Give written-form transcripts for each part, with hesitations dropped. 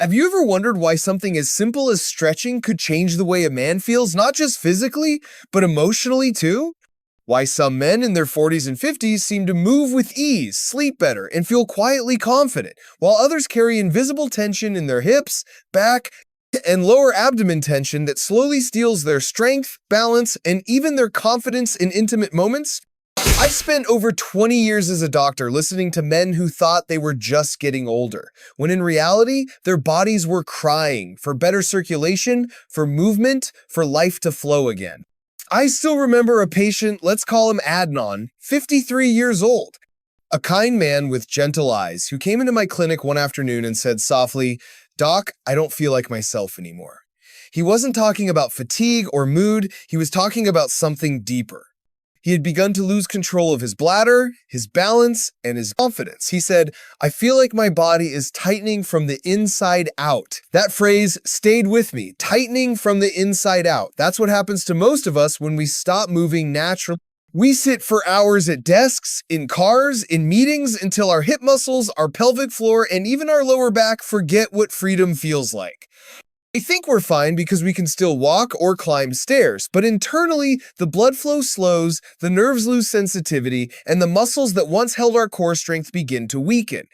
Have you ever wondered why something as simple as stretching could change the way a man feels, not just physically, but emotionally too? Why some men in their 40s and 50s seem to move with ease, sleep better, and feel quietly confident, while others carry invisible tension in their hips, back, and lower abdomen tension that slowly steals their strength, balance, and even their confidence in intimate moments? I've spent over 20 years as a doctor listening to men who thought they were just getting older, when in reality, their bodies were crying for better circulation, for movement, for life to flow again. I still remember a patient, let's call him Adnan, 53 years old, a kind man with gentle eyes who came into my clinic one afternoon and said softly, "Doc, I don't feel like myself anymore." He wasn't talking about fatigue or mood, he was talking about something deeper. He had begun to lose control of his bladder, his balance, and his confidence. He said, "I feel like my body is tightening from the inside out." That phrase stayed with me, tightening from the inside out. That's what happens to most of us when we stop moving naturally. We sit for hours at desks, in cars, in meetings until our hip muscles, our pelvic floor, and even our lower back forget what freedom feels like. We think we're fine because we can still walk or climb stairs, but internally, the blood flow slows, the nerves lose sensitivity, and the muscles that once held our core strength begin to weaken.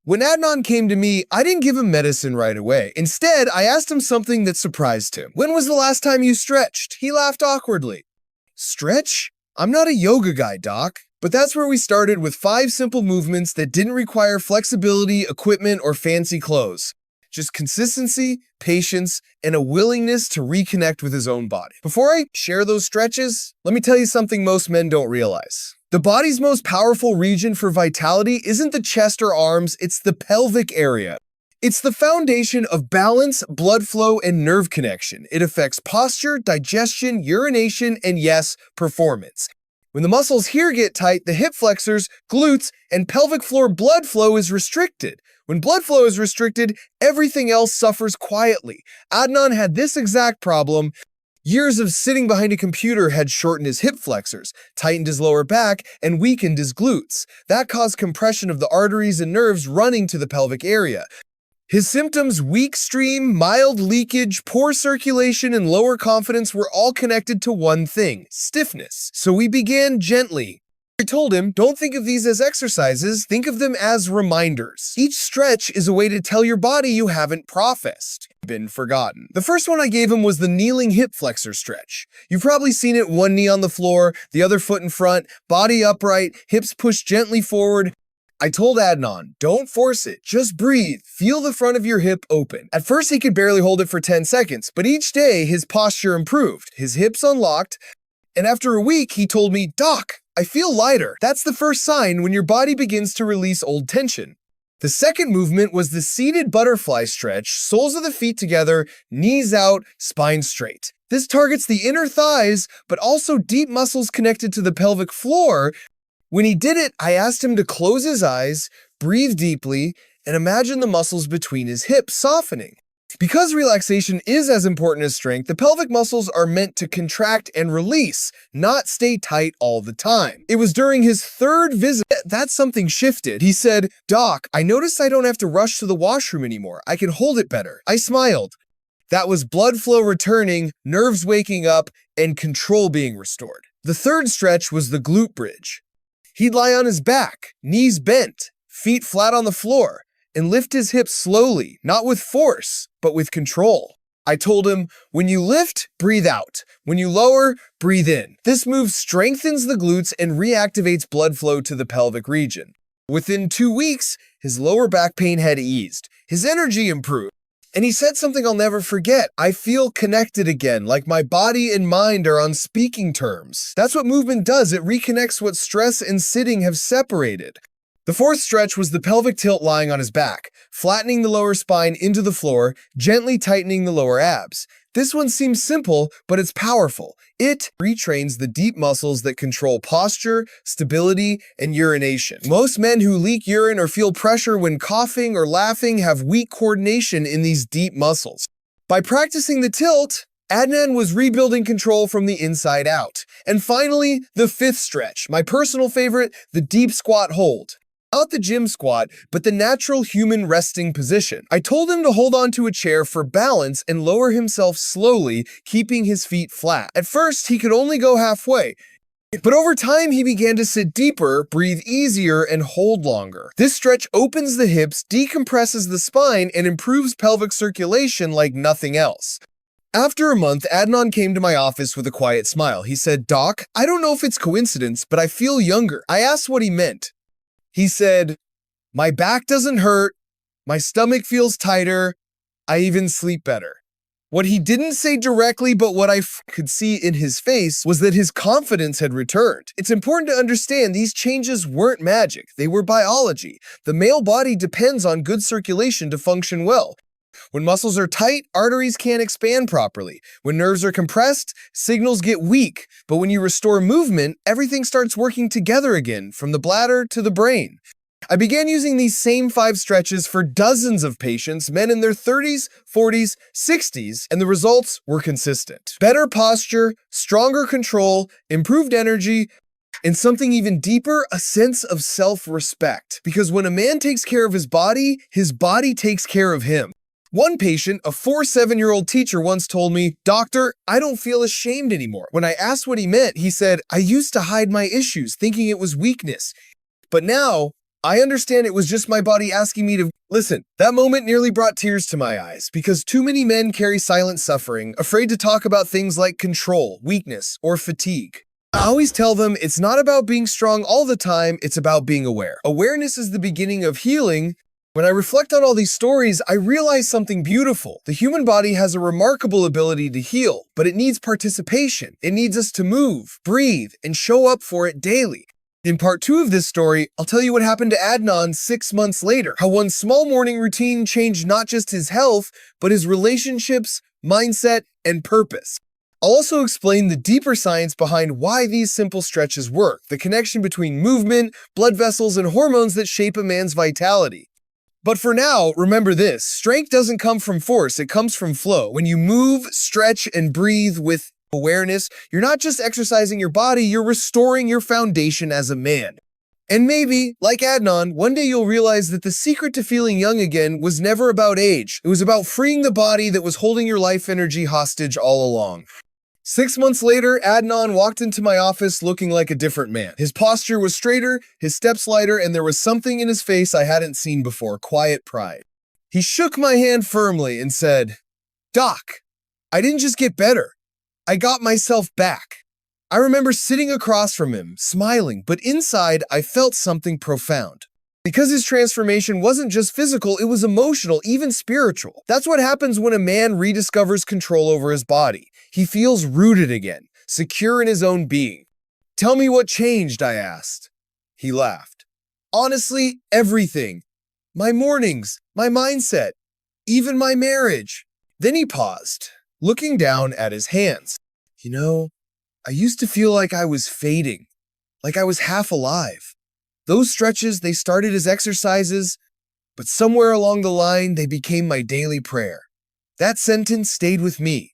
When Adnan came to me, I didn't give him medicine right away. Instead, I asked him something that surprised him. "When was the last time you stretched?" He laughed awkwardly. "Stretch? I'm not a yoga guy, doc." But that's where we started with 5 simple movements that didn't require flexibility, equipment, or fancy clothes. Just consistency, patience, and a willingness to reconnect with his own body. Before I share those stretches, let me tell you something most men don't realize. The body's most powerful region for vitality isn't the chest or arms, it's the pelvic area. It's the foundation of balance, blood flow, and nerve connection. It affects posture, digestion, urination, and yes, performance. When the muscles here get tight, the hip flexors, glutes, and pelvic floor blood flow is restricted. When blood flow is restricted, everything else suffers quietly. Adnan had this exact problem. Years of sitting behind a computer had shortened his hip flexors, tightened his lower back, and weakened his glutes. That caused compression of the arteries and nerves running to the pelvic area. His symptoms, weak stream, mild leakage, poor circulation, and lower confidence were all connected to one thing: stiffness. So we began gently. I told him, don't think of these as exercises, think of them as reminders. Each stretch is a way to tell your body you haven't been forgotten. The first one I gave him was the kneeling hip flexor stretch. You've probably seen it: one knee on the floor, the other foot in front, body upright, hips pushed gently forward. I told Adnan, don't force it, just breathe, feel the front of your hip open. At first he could barely hold it for 10 seconds, but each day his posture improved, his hips unlocked, and after a week he told me, "Doc, I feel lighter." That's the first sign when your body begins to release old tension. The second movement was the seated butterfly stretch, soles of the feet together, knees out, spine straight. This targets the inner thighs, but also deep muscles connected to the pelvic floor. When he did it, I asked him to close his eyes, breathe deeply, and imagine the muscles between his hips softening. Because relaxation is as important as strength, the pelvic muscles are meant to contract and release, not stay tight all the time. It was during his third visit that something shifted. He said, "Doc, I noticed I don't have to rush to the washroom anymore. I can hold it better." I smiled. That was blood flow returning, nerves waking up, and control being restored. The third stretch was the glute bridge. He'd lie on his back, knees bent, feet flat on the floor, and lift his hips slowly, not with force, but with control. I told him, when you lift, breathe out. When you lower, breathe in. This move strengthens the glutes and reactivates blood flow to the pelvic region. Within 2 weeks, his lower back pain had eased. His energy improved. And he said something I'll never forget: "I feel connected again, like my body and mind are on speaking terms." That's what movement does. It reconnects what stress and sitting have separated. The fourth stretch was the pelvic tilt lying on his back, flattening the lower spine into the floor, gently tightening the lower abs. This one seems simple, but it's powerful. It retrains the deep muscles that control posture, stability, and urination. Most men who leak urine or feel pressure when coughing or laughing have weak coordination in these deep muscles. By practicing the tilt, Adnan was rebuilding control from the inside out. And finally, the fifth stretch, my personal favorite, the deep squat hold. Not the gym squat, but the natural human resting position. I told him to hold onto a chair for balance and lower himself slowly, keeping his feet flat. At first, he could only go halfway, but over time, he began to sit deeper, breathe easier, and hold longer. This stretch opens the hips, decompresses the spine, and improves pelvic circulation like nothing else. After a month, Adnan came to my office with a quiet smile. He said, "Doc, I don't know if it's coincidence, but I feel younger." I asked what he meant. He said, "My back doesn't hurt, my stomach feels tighter, I even sleep better." What he didn't say directly, but what I could see in his face, was that his confidence had returned. It's important to understand these changes weren't magic, they were biology. The male body depends on good circulation to function well. When muscles are tight, arteries can't expand properly. When nerves are compressed, signals get weak. But when you restore movement, everything starts working together again, from the bladder to the brain. I began using these same 5 stretches for dozens of patients, men in their 30s, 40s, 60s, and the results were consistent. Better posture, stronger control, improved energy, and something even deeper, a sense of self-respect. Because when a man takes care of his body takes care of him. One patient, a 7-year-old teacher, once told me, "Doctor, I don't feel ashamed anymore." When I asked what he meant, he said, "I used to hide my issues, thinking it was weakness. But now, I understand it was just my body asking me to listen." That moment nearly brought tears to my eyes, because too many men carry silent suffering, afraid to talk about things like control, weakness, or fatigue. I always tell them it's not about being strong all the time, it's about being aware. Awareness is the beginning of healing. When I reflect on all these stories, I realize something beautiful. The human body has a remarkable ability to heal, but it needs participation. It needs us to move, breathe, and show up for it daily. In part 2 of this story, I'll tell you what happened to Adnan 6 months later, how one small morning routine changed not just his health, but his relationships, mindset, and purpose. I'll also explain the deeper science behind why these simple stretches work, the connection between movement, blood vessels, and hormones that shape a man's vitality. But for now, remember this: strength doesn't come from force, it comes from flow. When you move, stretch, and breathe with awareness, you're not just exercising your body, you're restoring your foundation as a man. And maybe, like Adnan, one day you'll realize that the secret to feeling young again was never about age. It was about freeing the body that was holding your life energy hostage all along. 6 months later, Adnan walked into my office looking like a different man. His posture was straighter, his steps lighter, and there was something in his face I hadn't seen before: quiet pride. He shook my hand firmly and said, "Doc, I didn't just get better. I got myself back." I remember sitting across from him, smiling, but inside I felt something profound. Because his transformation wasn't just physical, it was emotional, even spiritual. That's what happens when a man rediscovers control over his body. He feels rooted again, secure in his own being. "Tell me what changed," I asked. He laughed. "Honestly, everything. My mornings, my mindset, even my marriage." Then he paused, looking down at his hands. "You know, I used to feel like I was fading, like I was half alive. Those stretches, they started as exercises, but somewhere along the line, they became my daily prayer." That sentence stayed with me.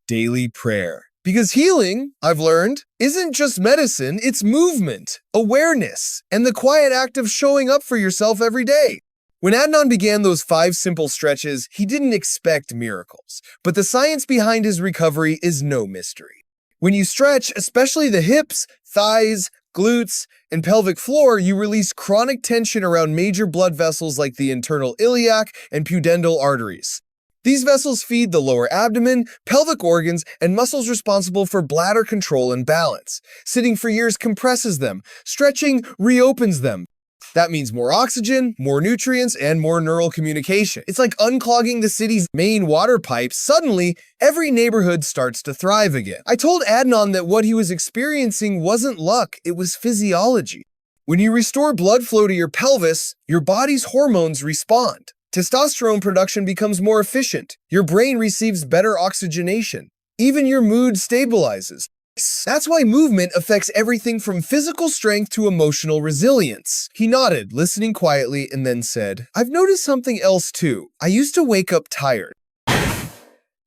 Daily prayer. Because healing, I've learned, isn't just medicine, it's movement, awareness, and the quiet act of showing up for yourself every day. When Adnan began those 5 simple stretches, he didn't expect miracles, but the science behind his recovery is no mystery. When you stretch, especially the hips, thighs, glutes, and pelvic floor, you release chronic tension around major blood vessels like the internal iliac and pudendal arteries. These vessels feed the lower abdomen, pelvic organs, and muscles responsible for bladder control and balance. Sitting for years compresses them. Stretching reopens them. That means more oxygen, more nutrients, and more neural communication. It's like unclogging the city's main water pipes. Suddenly, every neighborhood starts to thrive again. I told Adnan that what he was experiencing wasn't luck, it was physiology. When you restore blood flow to your pelvis, your body's hormones respond. Testosterone production becomes more efficient. Your brain receives better oxygenation. Even your mood stabilizes. That's why movement affects everything from physical strength to emotional resilience. He nodded, listening quietly, and then said, "I've noticed something else too. I used to wake up tired.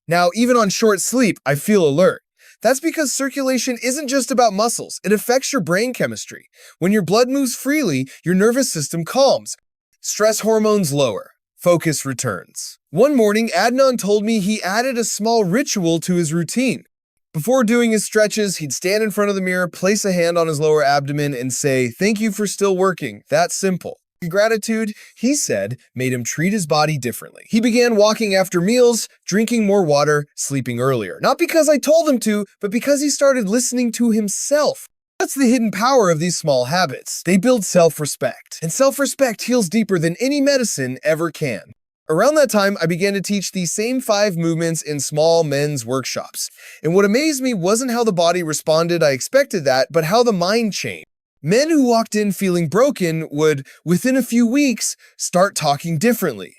Now, even on short sleep, I feel alert. That's because circulation isn't just about muscles, it affects your brain chemistry. When your blood moves freely, your nervous system calms. Stress hormones lower. Focus returns. One morning, Adnan told me he added a small ritual to his routine. Before doing his stretches, he'd stand in front of the mirror, place a hand on his lower abdomen, and say, "Thank you for still working." That simple. Gratitude, he said, made him treat his body differently. He began walking after meals, drinking more water, sleeping earlier. Not because I told him to, but because he started listening to himself. That's the hidden power of these small habits. They build self-respect. And self-respect heals deeper than any medicine ever can. Around that time, I began to teach these same 5 movements in small men's workshops. And what amazed me wasn't how the body responded, I expected that, but how the mind changed. Men who walked in feeling broken would, within a few weeks, start talking differently.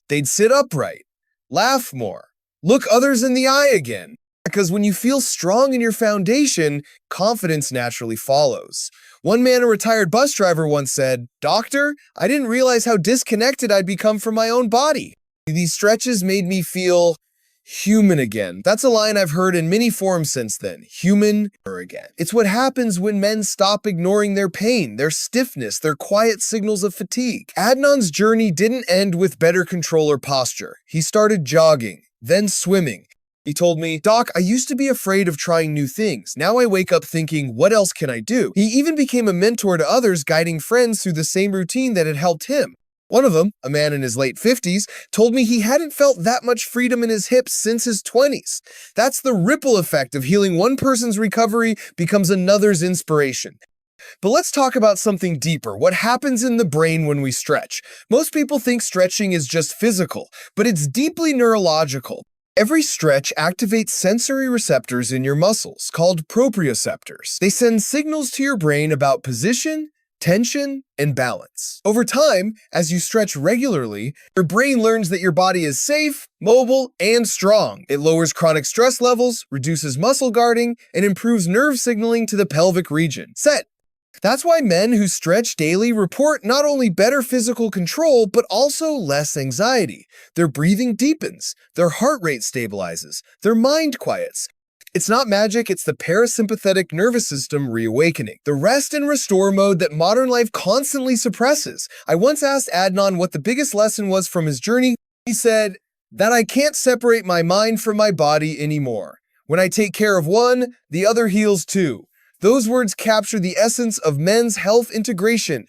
They'd sit upright, laugh more, look others in the eye again. Because when you feel strong in your foundation, confidence naturally follows. One man, a retired bus driver, once said, "Doctor, I didn't realize how disconnected I'd become from my own body. These stretches made me feel human again." That's a line I've heard in many forms since then. Human again. It's what happens when men stop ignoring their pain, their stiffness, their quiet signals of fatigue. Adnan's journey didn't end with better control or posture. He started jogging, then swimming. He told me, "Doc, I used to be afraid of trying new things. Now I wake up thinking, what else can I do?" He even became a mentor to others, guiding friends through the same routine that had helped him. One of them, a man in his late 50s, told me he hadn't felt that much freedom in his hips since his 20s. That's the ripple effect of healing. One person's recovery becomes another's inspiration. But let's talk about something deeper. What happens in the brain when we stretch? Most people think stretching is just physical, but it's deeply neurological. Every stretch activates sensory receptors in your muscles, called proprioceptors. They send signals to your brain about position, tension, and balance. Over time, as you stretch regularly, your brain learns that your body is safe, mobile, and strong. It lowers chronic stress levels, reduces muscle guarding, and improves nerve signaling to the pelvic region. Set. That's why men who stretch daily report not only better physical control, but also less anxiety. Their breathing deepens, their heart rate stabilizes, their mind quiets. It's not magic, it's the parasympathetic nervous system reawakening. The rest and restore mode that modern life constantly suppresses. I once asked Adnan what the biggest lesson was from his journey. He said, "That I can't separate my mind from my body anymore. When I take care of one, the other heals too." Those words capture the essence of men's health integration.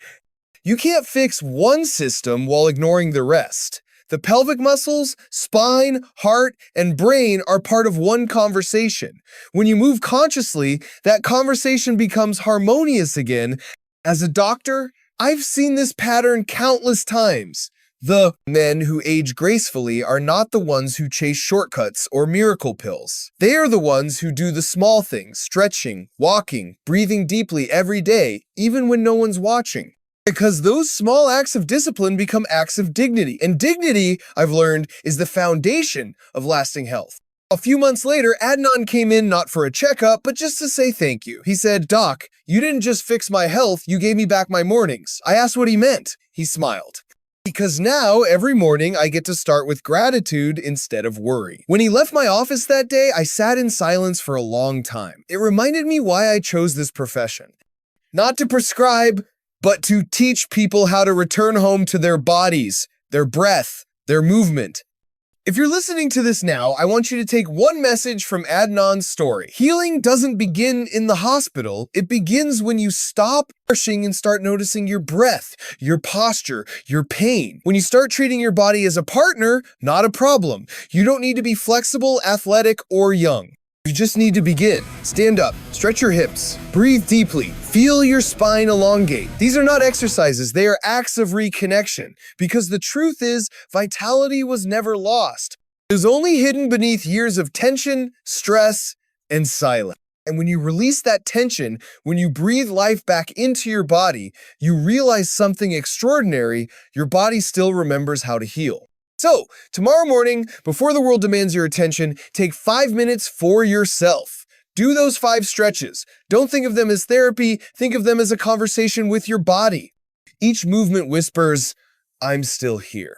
You can't fix one system while ignoring the rest. The pelvic muscles, spine, heart, and brain are part of one conversation. When you move consciously, that conversation becomes harmonious again. As a doctor, I've seen this pattern countless times. The men who age gracefully are not the ones who chase shortcuts or miracle pills. They are the ones who do the small things, stretching, walking, breathing deeply every day, even when no one's watching. Because those small acts of discipline become acts of dignity. And dignity, I've learned, is the foundation of lasting health. A few months later, Adnan came in not for a checkup, but just to say thank you. He said, "Doc, you didn't just fix my health, you gave me back my mornings." I asked what he meant. He smiled. Because now, every morning, I get to start with gratitude instead of worry. When he left my office that day, I sat in silence for a long time. It reminded me why I chose this profession. Not to prescribe, but to teach people how to return home to their bodies, their breath, their movement. If you're listening to this now, I want you to take one message from Adnan's story. Healing doesn't begin in the hospital. It begins when you stop rushing and start noticing your breath, your posture, your pain. When you start treating your body as a partner, not a problem. You don't need to be flexible, athletic, or young. You just need to begin. Stand up, stretch your hips, breathe deeply, feel your spine elongate. These are not exercises, they are acts of reconnection. Because the truth is, vitality was never lost. It is only hidden beneath years of tension, stress, and silence. And when you release that tension, when you breathe life back into your body, you realize something extraordinary. Your body still remembers how to heal. So, tomorrow morning, before the world demands your attention, take 5 minutes for yourself. Do those 5 stretches. Don't think of them as therapy, think of them as a conversation with your body. Each movement whispers, "I'm still here."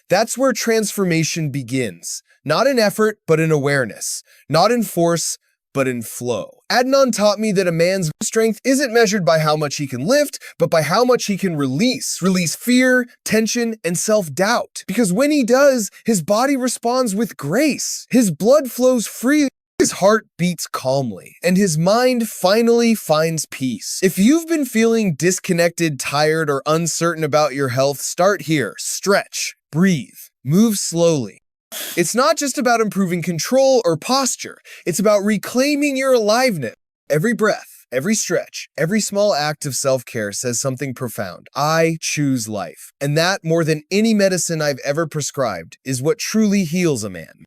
That's where transformation begins. Not in effort, but in awareness. Not in force, but in flow. Adnan taught me that a man's strength isn't measured by how much he can lift, but by how much he can release. Release fear, tension, and self-doubt. Because when he does, his body responds with grace. His blood flows freely. His heart beats calmly, and his mind finally finds peace. If you've been feeling disconnected, tired, or uncertain about your health, start here. Stretch, breathe, move slowly. It's not just about improving control or posture. It's about reclaiming your aliveness. Every breath, every stretch, every small act of self-care says something profound. I choose life. And that, more than any medicine I've ever prescribed, is what truly heals a man.